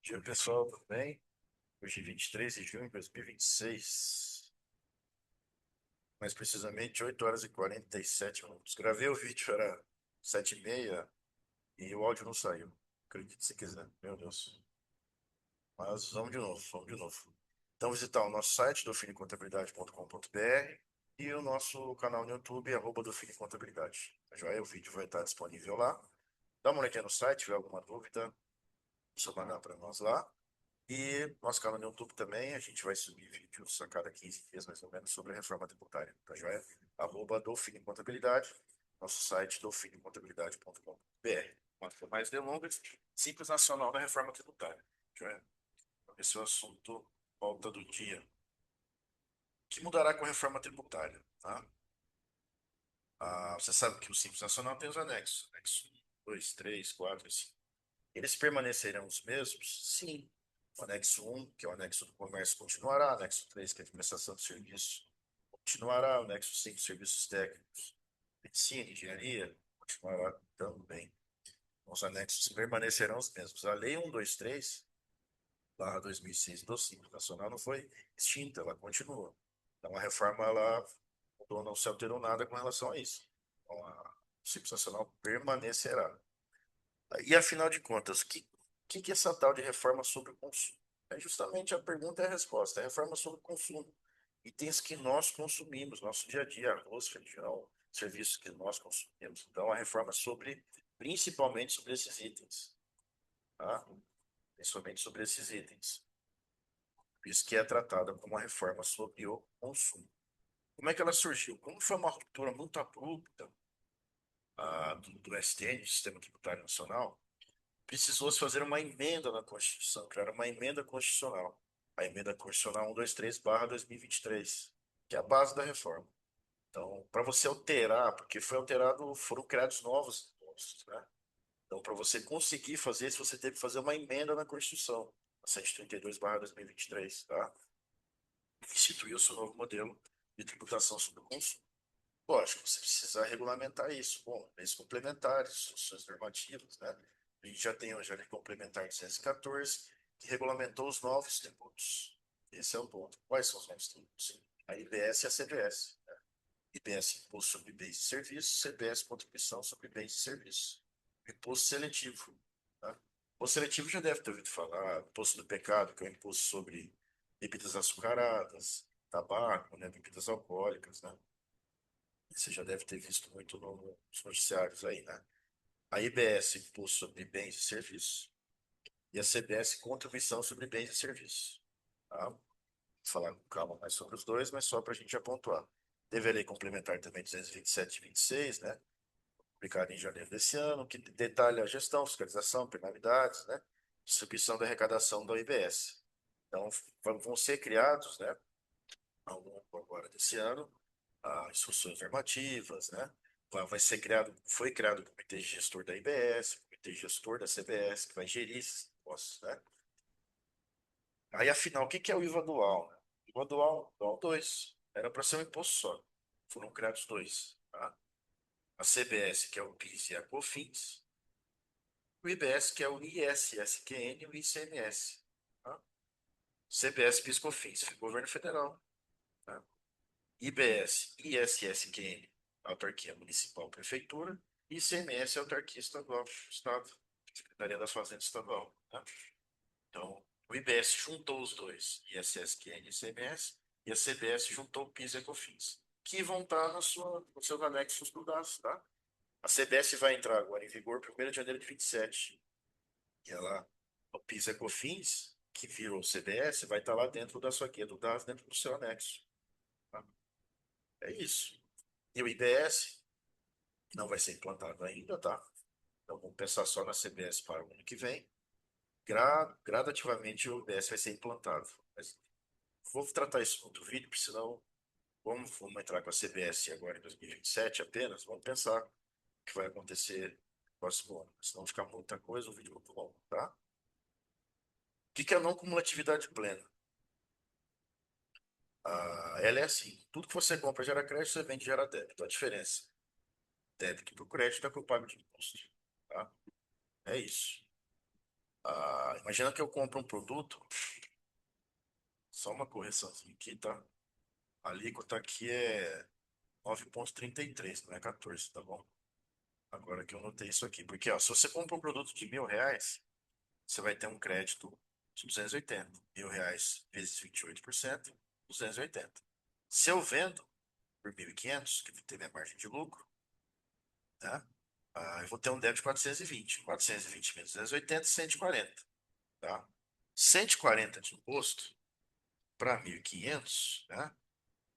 Dia pessoal, tudo bem? Hoje, 23 de junho de 2026, mais precisamente 8 horas e 47 minutos. Gravei o vídeo, era 7h30 e o áudio não saiu. Acredite se quiser, meu Deus. Mas vamos de novo, vamos de novo. Então, visitar o nosso site, dofinicontabilidade.com.br e o nosso canal no YouTube, @dofinicontabilidade. Tá joia? O vídeo vai estar disponível lá. Dá uma olhadinha no site, se tiver alguma dúvida, é só mandar para nós lá. E nosso canal no YouTube também, a gente vai subir vídeos a cada 15 dias, mais ou menos, sobre a reforma tributária, tá joia? @Dolfin Contabilidade, nosso site dolfincontabilidade.com.br. Quanto mais delongas, Simples Nacional da Reforma Tributária, tá joia? Esse é o assunto pauta do dia. O que mudará com a reforma tributária, tá? Você sabe que o Simples Nacional tem os anexos, anexo 1, 2, 3, 4 e 5. Eles permanecerão os mesmos? Sim. O anexo 1, que é o anexo do comércio, continuará. O anexo 3, que é a prestação de serviço, continuará. O anexo 5, serviços técnicos, medicina, engenharia, continuará também. Os anexos permanecerão os mesmos. A Lei 123, barra 2006 do Simples Nacional não foi extinta, ela continua. Então, a reforma, ela mudou, não se alterou nada com relação a isso. Então, o Simples Nacional permanecerá. E afinal de contas, que é essa tal de reforma sobre o consumo? É justamente a pergunta e a resposta. É a reforma sobre o consumo. Itens que nós consumimos, nosso dia a dia, arroz, feijão, serviços que nós consumimos. Então, a reforma é sobre, principalmente sobre esses itens. Tá? Principalmente sobre esses itens. Por isso que é tratada como uma reforma sobre o consumo. Como é que ela surgiu? Como foi uma ruptura muito abrupta do STN, do Sistema Tributário Nacional, precisou-se fazer uma emenda na Constituição, criar uma emenda constitucional. A emenda constitucional 123/2023, que é a base da reforma. Então, para você alterar, porque foi alterado, foram criados novos impostos, né? Então, para você conseguir fazer isso, você teve que fazer uma emenda na Constituição, a 132/2023, tá? Instituiu-se o novo modelo de tributação sobre o consumo. Lógico, você precisa regulamentar isso. Bom, leis complementares, instruções normativas, né? A gente já tem hoje a Lei Complementar 214, que regulamentou os novos tributos. Esse é o ponto. Quais são os novos tributos? A IBS e a CBS. IBS, Imposto sobre Bens e Serviços, CBS, Contribuição sobre Bens e Serviços. Imposto seletivo. Tá? Imposto seletivo já deve ter ouvido falar. Imposto do pecado, que é o imposto sobre bebidas açucaradas, tabaco, né? Bebidas alcoólicas, né? Você já deve ter visto muito nos noticiários aí, né? A IBS, Imposto sobre Bens e Serviços, e a CBS, Contribuição sobre Bens e Serviços. Tá? Vou falar com calma mais sobre os dois, mas só para a gente apontar. Teve a Lei Complementar também 227 e 26, né? Publicada em janeiro desse ano, que detalha a gestão, fiscalização, penalidades, né? Distribuição da arrecadação da IBS. Então, vão ser criados, né? Ao longo agora desse ano, instruções normativas, né? Vai ser criado, foi criado o comitê gestor da IBS, o comitê gestor da CBS, que vai gerir esses impostos, né? Aí, afinal, o que é o IVA dual, né? O IVA dual 2, era para ser um imposto só. Foram criados dois, tá? A CBS, que é o PIS e a COFINS, o IBS, que é o ISSQN e o ICMS. Tá? CBS, PIS, COFINS, governo federal. Tá? IBS, ISSQN, autarquia municipal, prefeitura, e ICMS, autarquia estadual, estado, Secretaria da Fazenda Estadual. Tá? Então, o IBS juntou os dois, ISSQN e ICMS, e a CBS juntou o PIS e a COFINS, que vão estar nos seus anexos do DAS, tá? A CBS vai entrar agora em vigor 1º de janeiro de 27. E ela, o PIS e COFINS, que virou CBS, vai estar lá dentro da sua guia do DAS, dentro do seu anexo. Tá? É isso. E o IBS não vai ser implantado ainda, tá? Então vamos pensar só na CBS para o ano que vem. Gradativamente o IBS vai ser implantado. Mas vou tratar isso no outro vídeo, porque senão vamos entrar com a CBS agora em 2027 apenas. Vamos pensar o que vai acontecer no próximo ano. Senão ficar muita coisa, o vídeo é muito longo, tá? O que é a não cumulatividade plena? Ela é assim: tudo que você compra gera crédito, você vende gera débito. A diferença: débito para o crédito é que eu pago de imposto. Tá? É isso. Imagina que eu compro um produto, só uma correçãozinha aqui, tá? A alíquota aqui é 9,33, não é 14, tá bom? Agora que eu notei isso aqui. Porque, ó, se você compra um produto de R$ 1.000, você vai ter um crédito de 280. R$ 1.000 vezes 28%, 280. Se eu vendo por 1.500, que tem minha margem de lucro, né? Eu vou ter um débito de 420. 420 menos 280, 140, tá? 140 de imposto para 1.500, né?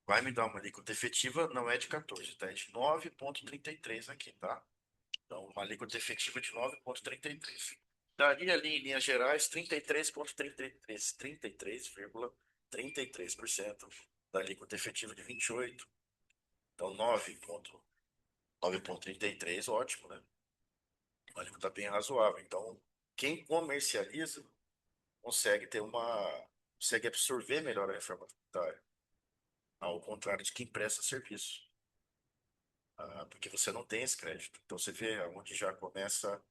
Vai me dar uma alíquota efetiva, não é de 14, tá? É de 9,33 aqui, tá? Então, uma alíquota efetiva de 9,33. Daria ali, em linhas gerais, 33,33, 33,33% da alíquota efetiva de 28. Então, 9,33, ótimo, né? Uma alíquota bem razoável. Então, quem comercializa consegue absorver melhor a reforma tributária, ao contrário de quem presta serviço. Porque você não tem esse crédito. Então, você vê onde já começa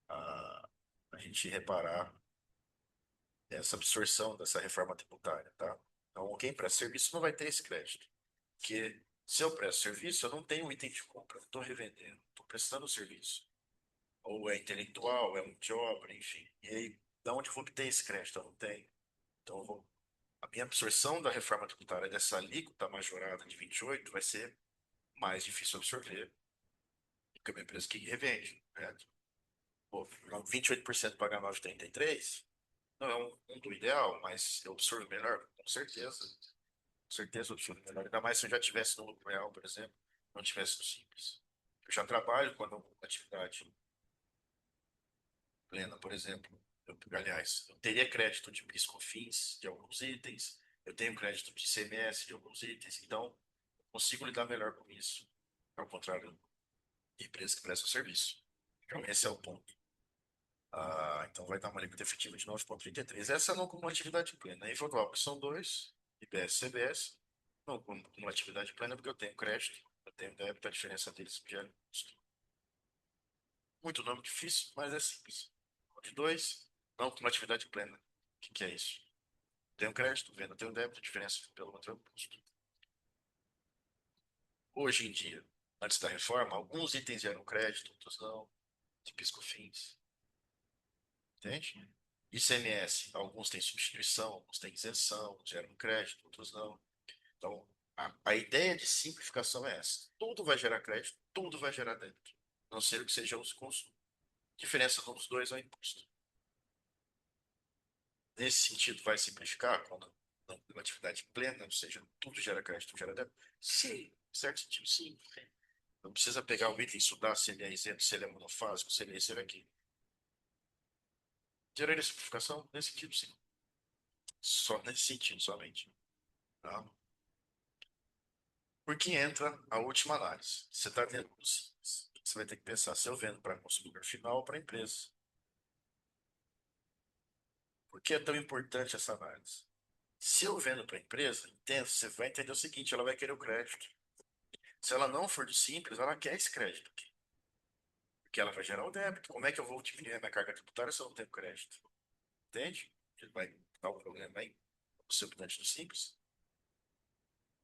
a gente reparar essa absorção dessa reforma tributária, tá? Então, quem presta serviço não vai ter esse crédito. Porque se eu presto serviço, eu não tenho um item de compra, não estou revendendo, estou prestando serviço. Ou é intelectual, é mão de obra, enfim. E aí, da onde eu vou obter esse crédito? Eu não tenho. Então, a minha absorção da reforma tributária dessa alíquota majorada de 28 vai ser mais difícil absorver do que uma empresa que revende, correto? Pô, 28% pagar 9,33 não é um mundo ideal, mas eu absorvo melhor, com certeza. Com certeza eu absorvo melhor. Ainda mais se eu já tivesse no lucro real, por exemplo, não tivesse no simples. Eu já trabalho quando uma atividade plena, por exemplo. Aliás, eu teria crédito de PIS/COFINS de alguns itens, eu tenho crédito de ICMS de alguns itens, então consigo lidar melhor com isso, ao contrário de empresas que prestam serviço. Então, esse é o ponto. Então, vai dar uma alíquota efetiva de 9,33. Essa não como atividade plena. Aí, falou, que são dois, IBS e CBS, não como atividade plena, porque eu tenho crédito, eu tenho débito, a diferença deles gera custo. Muito nome difícil, mas é simples. De dois, não como atividade plena. O que é isso? Tenho crédito, vendo, tenho débito, a diferença pelo outro é o custo. Hoje em dia, antes da reforma, alguns itens geram crédito, outros não, de PIS/COFINS. Entende? ICMS, alguns têm substituição, alguns têm isenção, geram crédito, outros não. Então, a ideia de simplificação é essa. Tudo vai gerar crédito, tudo vai gerar débito. A não ser que seja uso e consumo. A diferença dos dois é o imposto. Nesse sentido, vai simplificar quando não tem uma atividade plena, ou seja, tudo gera crédito, tudo gera débito? Sim, em certo sentido, sim. Não precisa pegar o item e estudar se ele é isento, se ele é monofásico, se ele é isso, ele é aquilo. Geraria simplificação? Nesse sentido, sim. Só nesse sentido, somente. Tá? Porque entra a última análise. Você está vendo o simples. Você vai ter que pensar se eu vendo para consumidor final ou para empresa. Por que é tão importante essa análise? Se eu vendo para empresa, entendo, você vai entender o seguinte, ela vai querer o crédito. Se ela não for do simples, ela quer esse crédito aqui. Porque ela vai gerar o débito. Como é que eu vou diminuir a minha carga tributária se eu não tenho crédito? Entende? Vai dar um problema aí. O seu habitante do simples.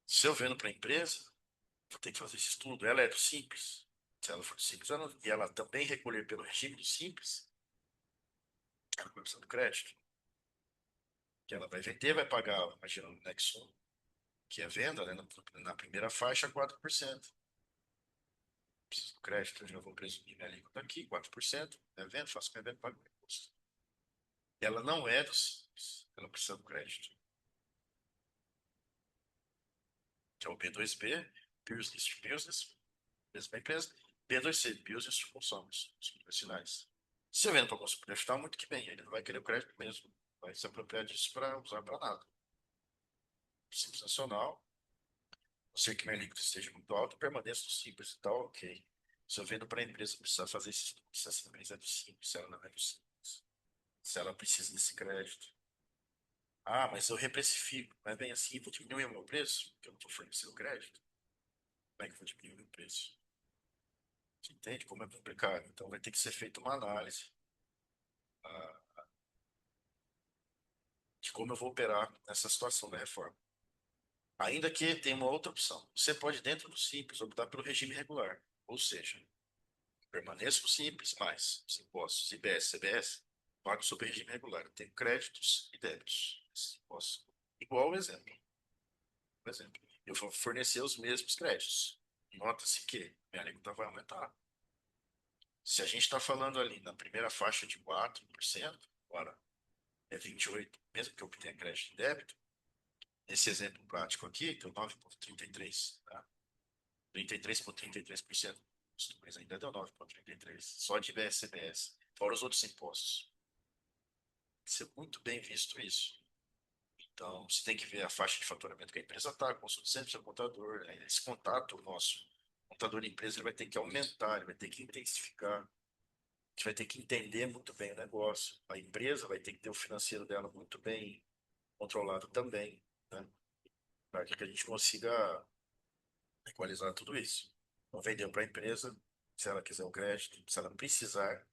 Se eu vendo para empresa, vou ter que fazer esse estudo. Ela é do simples. Se ela for do simples, e ela também recolher pelo regime do simples, ela vai precisar do crédito. Que ela vai vender, vai pagar, imagina, no Nexum, que é venda, né, na primeira faixa, 4%. Preciso do crédito, eu já vou presumir minha alíquota aqui, 4%. É venda, faço minha venda, pago o imposto. Ela não é do simples, ela precisa do crédito. Que é o B2B, Business to Business, mesma empresa. B2C, Business to Consumers, os finais. Se eu vendo para o consumidor final, muito que bem, ele não vai querer o crédito mesmo, vai se apropriar disso para usar para nada. Simples nacional, a não ser que minha alíquota esteja muito alta, permaneça no simples e tal, ok. Se eu vendo para a empresa, precisa fazer esse estudo, se essa empresa é do simples, se ela não é do simples, se ela precisa desse crédito. Mas eu reprecifico, mas bem assim, vou diminuir o meu preço, porque eu não estou fornecendo crédito. Como é que eu vou diminuir o meu preço? Você entende como é complicado? Então vai ter que ser feita uma análise. como eu vou operar nessa situação da reforma. Ainda que tenha uma outra opção. Você pode, dentro do Simples, optar pelo regime regular. Ou seja, permaneça no Simples, mais os impostos IBS, CBS, pago sob regime regular. Eu tenho créditos e débitos. Esses impostos. Igual o exemplo. Por exemplo, eu vou fornecer os mesmos créditos. Nota-se que minha alíquota vai aumentar. Se a gente está falando ali na primeira faixa de 4%, agora é 28%, mesmo que eu obtenha crédito e débito, nesse exemplo prático aqui, deu 9,33%, tá? 33,33%, mas ainda deu 9,33%, só de IBS, CBS, fora os outros impostos. Isso é muito bem visto isso. Então, você tem que ver a faixa de faturamento que a empresa está, consulta sempre seu contador, né? Esse contato nosso, contador de empresa, ele vai ter que aumentar, ele vai ter que intensificar, a gente vai ter que entender muito bem o negócio. A empresa vai ter que ter o financeiro dela muito bem controlado também, né? Para que a gente consiga equalizar tudo isso. Então, vendeu para a empresa, se ela quiser o crédito, se ela precisar,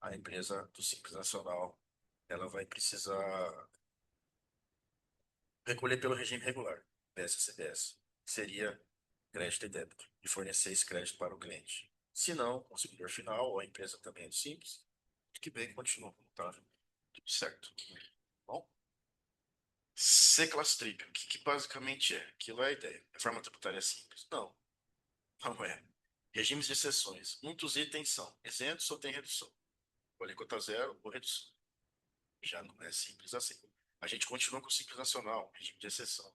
a empresa do Simples Nacional, ela vai precisar recolher pelo regime regular, PSCBS, seria crédito e débito, e fornecer esse crédito para o cliente. Se não, o consumidor final ou a empresa também é simples, que bem, continua como está, tudo certo. Bom, C-Class Trip, o que basicamente é? Aquilo é a ideia. Reforma tributária simples? Não, não é. Regimes de exceções. Muitos itens são isentos ou tem redução. Alíquota zero ou redução. Já não é simples assim. A gente continua com o Simples Nacional, regime de exceção,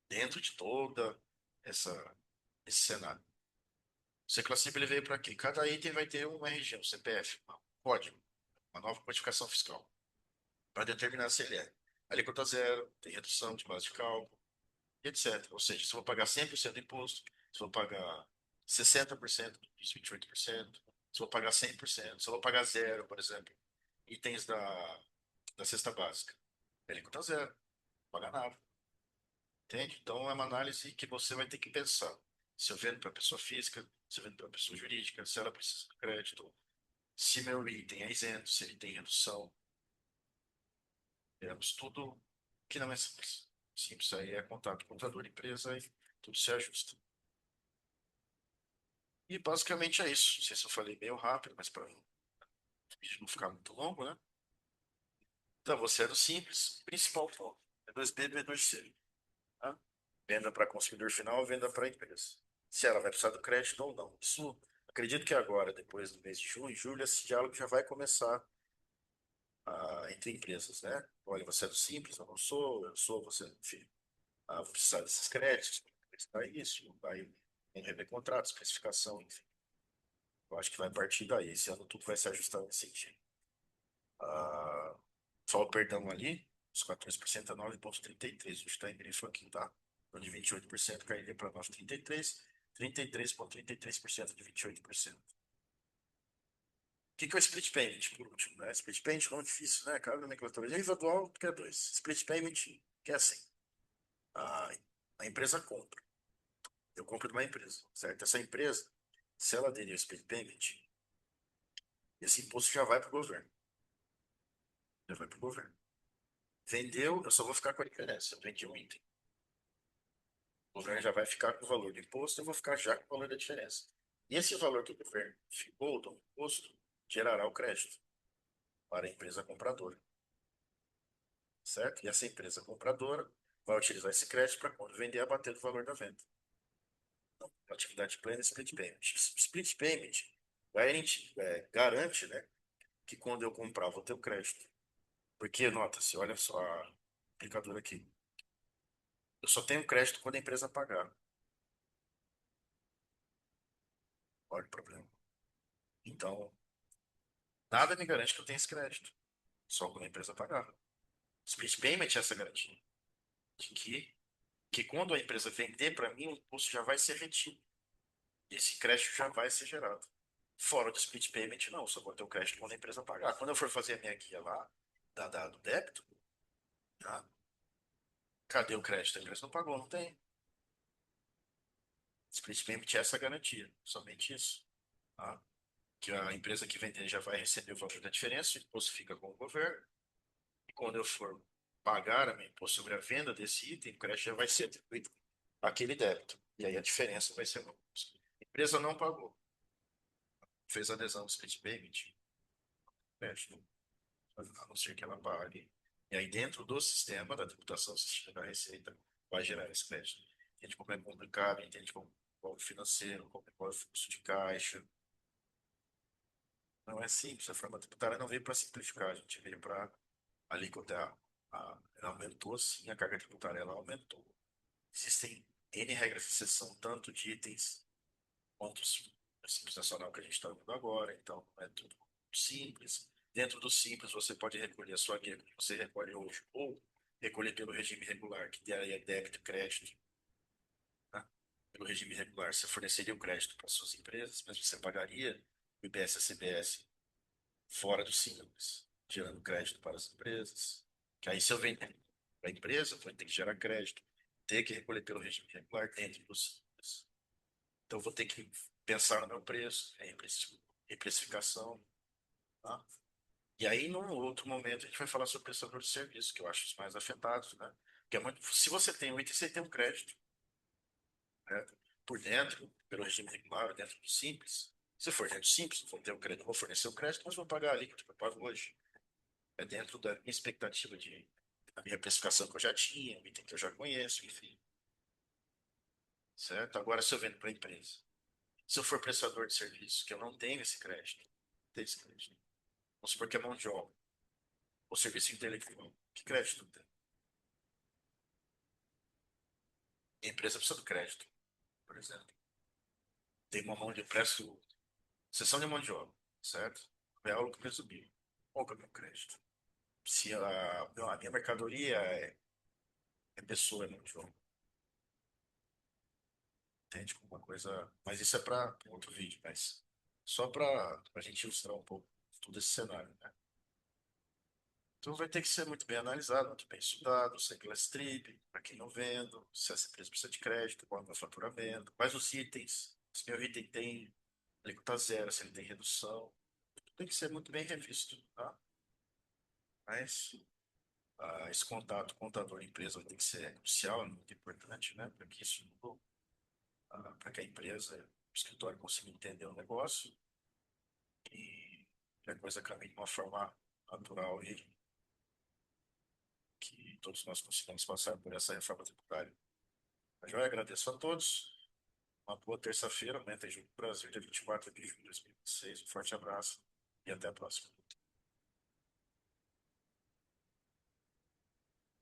dentro de toda essa, esse cenário. O C-Class ele veio para quê? Cada item vai ter uma RG, um CPF, um código, uma nova codificação fiscal, para determinar se ele é alíquota zero, tem redução de base de cálculo, etc. Ou seja, se eu vou pagar 100% do imposto, se eu vou pagar 60% dos 28%, se eu vou pagar 100%, se eu vou pagar zero, por exemplo, itens da cesta básica, alíquota zero, não paga nada. Entende? Então é uma análise que você vai ter que pensar. Se eu vendo para pessoa física, se eu vendo para pessoa jurídica, se ela precisa de crédito, se meu item é isento, se ele tem redução. Temos tudo que não é simples. Simples aí é contato com contador, empresa e tudo se ajusta. E basicamente é isso. Não sei se eu falei meio rápido, mas para o vídeo não ficar muito longo, né? Então você é do simples, principal ponto. B2B, B2C. Tá? Venda para consumidor final, venda para empresa. Se ela vai precisar do crédito ou não. Isso, acredito que agora, depois do mês de junho, julho, esse diálogo já vai começar entre empresas, né? Olha, você é do Simples, eu sou, você, enfim. Vou precisar desses créditos, para isso, vai rever contratos, especificação, enfim. Eu acho que vai partir daí. Esse ano tudo vai se ajustar nesse sentido. Ah, só o perdão ali, os 14% a 9,33%. Hoje está em grifo aqui, tá? Então, de 28% cairia para 9,33%, 33,33% de 28%. O que é o split payment, por último? Né? Split payment não é difícil, né? Cada nomenclatura individual quer dois. Split payment, que é assim. A, a empresa compra. Eu compro de uma empresa, certo? Essa empresa, se ela aderir ao split payment, esse imposto já vai para o governo. Já vai para o governo. Vendeu, eu só vou ficar com a diferença. Eu vendi um item. O governo já vai ficar com o valor do imposto, eu vou ficar já com o valor da diferença. E esse valor que o governo ficou do imposto gerará o crédito para a empresa compradora, certo? E essa empresa compradora vai utilizar esse crédito para quando vender, abater do valor da venda. Então, atividade plena, split payment. Split payment garante, né, que quando eu comprar, eu vou ter o crédito. Porque, nota-se, olha só a aplicadora aqui. Eu só tenho crédito quando a empresa pagar. Olha o problema. Então, nada me garante que eu tenha esse crédito. Só quando a empresa pagar. Split payment é essa garantia. De que quando a empresa vender para mim, o imposto já vai ser retido. Esse crédito já vai ser gerado. Fora do split payment, não. Só vou ter o crédito quando a empresa pagar. Quando eu for fazer a minha guia lá, do débito, tá? Cadê o crédito? A empresa não pagou, não tem. Split payment é essa garantia. Somente isso. Tá? Que a empresa que vender já vai receber o valor da diferença, o imposto fica com o governo, e quando eu for pagar meu imposto sobre a venda desse item, o crédito já vai ser atribuído àquele débito. E aí a diferença vai ser no imposto. A empresa não pagou, fez adesão ao split payment, crédito, a não ser que ela pague. E aí dentro do sistema da tributação, o sistema da Receita vai gerar esse crédito. Entende como é complicado, entende como é o financeiro, como é o fluxo de caixa. Não é simples, a forma tributária não veio para simplificar, a gente veio para a alíquota, ela aumentou sim, a carga tributária ela aumentou. Existem N regras de exceção, tanto de itens quanto simples nacional que a gente está vendo agora, então não é tudo simples. Dentro do simples, você pode recolher a sua guia que você recolhe hoje, ou recolher pelo regime regular, que daí é débito e crédito. Né? Pelo regime regular, você forneceria o crédito para suas empresas, mas você pagaria o IBS e a CBS fora do simples, gerando crédito para as empresas. Que aí, se eu vender para a empresa, eu vou ter que gerar crédito, ter que recolher pelo regime regular dentro do simples. Então, eu vou ter que pensar no meu preço, reprecificação. Tá? E aí, num outro momento, a gente vai falar sobre prestador de serviço, que eu acho os mais afetados, né? Porque é muito, se você tem um item, você tem um crédito, né? Por dentro, pelo regime regular, dentro do simples. Se for dentro do simples, vou ter o crédito, vou fornecer o crédito, mas vou pagar ali que eu pago hoje. É dentro da minha expectativa da minha precificação que eu já tinha, um item que eu já conheço, enfim. Certo? Agora, se eu vendo para a empresa, se eu for prestador de serviço, que eu não tenho esse crédito, não tenho esse crédito. Vamos supor que é mão de obra, ou serviço intelectual. Que crédito tem? A empresa precisa do crédito, por exemplo. Tem uma mão de preço, sessão de mão de obra, certo? É algo que presumiu. Qual que é o meu crédito? Se a minha mercadoria é pessoa, é mão de obra. Entende? Como uma coisa. Mas isso é para outro vídeo, mas só para a gente ilustrar um pouco todo esse cenário, né? Então vai ter que ser muito bem analisado, muito bem estudado, sem class trip, para quem não vendo, se essa empresa precisa de crédito, qual é o meu faturamento, quais os itens, se meu item tem alíquota zero, se ele tem redução, tem que ser muito bem revisto, tá? Mas esse contato contador-empresa tem que ser crucial, é muito importante, né? Para que isso, para que a empresa, o escritório consiga entender o negócio e que a coisa caminhe de uma forma natural e que todos nós consigamos passar por essa reforma tributária. Mas eu agradeço a todos. Uma boa terça-feira. Amanhã tem Jogo do Brasil, dia 24 de julho de 2026. Um forte abraço e até a próxima.